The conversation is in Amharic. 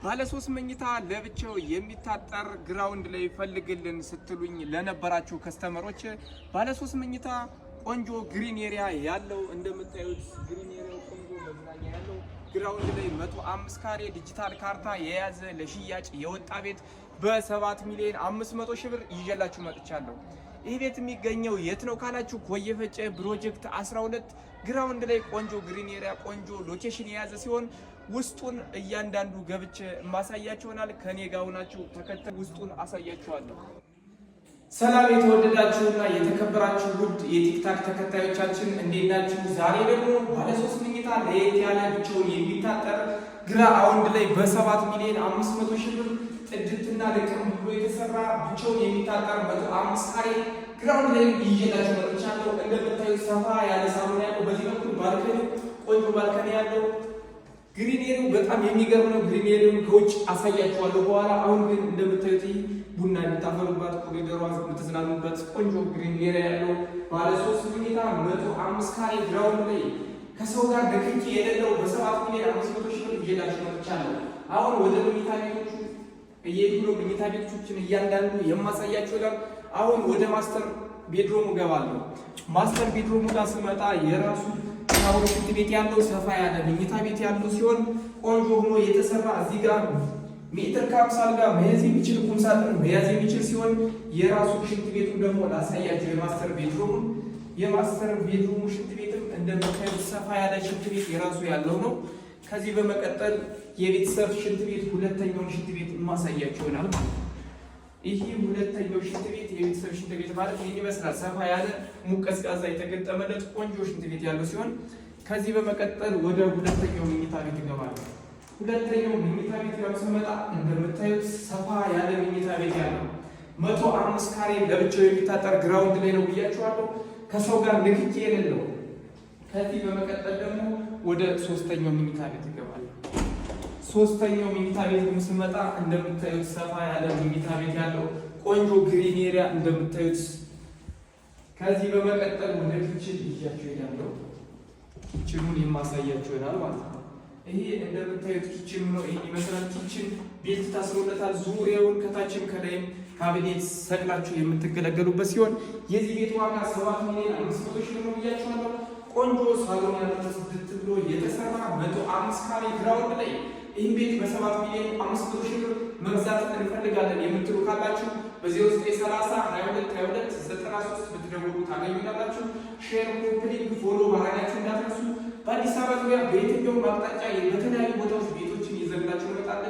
ባለ 3 መኝታ ለብቻው የሚታጠር ግራውንድ ላይ ፈልግልን ስትሉኝ ለነበራችሁ ከስተመሮች ባለ 3 መኝታ ቆንጆ ግሪን ኤሪያ ያለው እንደምታዩት ግሪን ኤሪያው ቆንጆ መዝናኛ ያለው ግራውንድ ላይ 105 ካሬ ዲጂታል ካርታ የያዘ ለሽያጭ የወጣ ቤት በ7 ሚሊዮን 500 ሺህ ብር ይዤላችሁ መጥቻለሁ። ይህ ቤት የሚገኘው የት ነው ካላችሁ ኮየ ፈጬ ፕሮጀክት 12 ግራውንድ ላይ ቆንጆ ግሪን ኤሪያ ቆንጆ ሎኬሽን የያዘ ሲሆን ውስጡን እያንዳንዱ ገብቼ ማሳያችሁ ይሆናል። ከኔ ጋር ሆናችሁ ተከተሉ፣ ውስጡን አሳያችኋለሁ። ሰላም የተወደዳችሁና የተከበራችሁ ውድ የቲክታክ ተከታዮቻችን እንዴት ናችሁ? ዛሬ ደግሞ ባለ 3 መኝታ ለየት ያለ ብቻውን የሚታጠር ግራውንድ ላይ በ7 ሚሊዮን 500 ሺህ ብር ጥድትና ልቅም ብሎ የተሰራ ብቻውን የሚታጠር 105 ካሬ ግራውንድ ላይ ይዤላችሁ መጥቻለሁ። እንደምታዩት ሰፋ ያለ ሳሎን ያለው፣ በዚህ በኩል ባልከኒ ቆንጆ ባልከኒ ያለው ግሪን ኤሪያው በጣም የሚገርም ነው። ግሪን ኤሪያውን ከውጭ አሳያችኋለሁ በኋላ። አሁን ግን እንደምታዩት ቡና የምታፈሉበት ኮሪደሯ የምትዝናኑበት ቆንጆ ግሪን ኤሪያ ያለው ባለ 3 መኝታ 105 ካሬ ግራውንድ ላይ ከሰው ጋር ንክኪ የሌለው በ7 ሚሊዮን 500 ሺህ ብር ይዤላችሁ መጥቻለሁ። አሁን ወደ መኝታ ቤቶቹ እየሄዱ ነው። መኝታ ቤቶችን እያንዳንዱ የማሳያችሁ ነው። አሁን ወደ ማስተር ቤድሮሙ ገባለሁ። ማስተር ቤድሮሙ ጋር ስመጣ የራሱ ሻወር ሽንት ቤት ያለው ሰፋ ያለ መኝታ ቤት ያለው ሲሆን ቆንጆ ሆኖ የተሰራ እዚህ ጋር ሜትር ከ50 አልጋ መያዝ የሚችል ቁም ሳጥን መያዝ የሚችል ሲሆን የራሱ ሽንት ቤቱን ደግሞ ላሳያችሁ። የማስተር ቤድሩሙ ሽንት ቤትም እንደምታዩት ሰፋ ያለ ሽንት ቤት የራሱ ያለው ነው። ከዚህ በመቀጠል የቤተሰብ ሽንት ቤት ሁለተኛውን ሽንት ቤት ማሳያችሁ ይሆናል። ይህ ሁለተኛው ሽንት ቤት የቤተሰብ ሽንት ቤት ማለት ይህን ይመስላል። ሰፋ ያለ ሙቅ ቀዝቃዛ የተገጠመለት ቆንጆ ሽንት ቤት ያለው ሲሆን ከዚህ በመቀጠል ወደ ሁለተኛው መኝታ ቤት ይገባል። ሁለተኛው መኝታ ቤት ጋር ስመጣ እንደምታዩት ሰፋ ያለ መኝታ ቤት ያለው 105 ካሬ ለብቻው የሚታጠር ግራውንድ ላይ ነው ብያችኋለሁ። ከሰው ጋር ንክኪ የሌለው። ከዚህ በመቀጠል ደግሞ ወደ ሶስተኛው መኝታ ቤት ይገባል። ሶስተኛው መኝታ ቤት ስመጣ እንደምታዩት ሰፋ ያለ መኝታ ቤት ያለው ቆንጆ ግሪን ኤሪያ እንደምታዩት። ከዚህ በመቀጠል ወደ ኪችን ይያችሁ ይላለው። ኪችኑን የማሳያችሁ ይሆናል ማለት ነው። ይሄ እንደምታዩት ኪችን ነው። ይሄን ይመስላል። ኪችን ቤት ታስሮለታል። ዙሪያውን ከታችም ከላይም ካቢኔት ሰቅላችሁ የምትገለገሉበት ሲሆን የዚህ ቤት ዋጋ 7 ሚሊዮን 500 ሺህ ነው ብያችኋለሁ። ቆንጆ ሳሎን ያለው ስድስት ብሎ የተሰራ 105 ካሬ ግራውንድ ላይ ይህን ቤት በ7 ሚሊዮን 500 ሺህ ብር መግዛት እንፈልጋለን የምትሉ ካላችሁ በ0930 22 22 93 ብትደውሉ ታገኙናላችሁ። ሼር፣ ኮፕሊንግ፣ ፎሎ ማድረጋችሁ እንዳትረሱ። በአዲስ አበባ ዙሪያ በየትኛውም አቅጣጫ በተለያዩ ቦታዎች ቤቶችን ይዘንላችሁ እንመጣለን።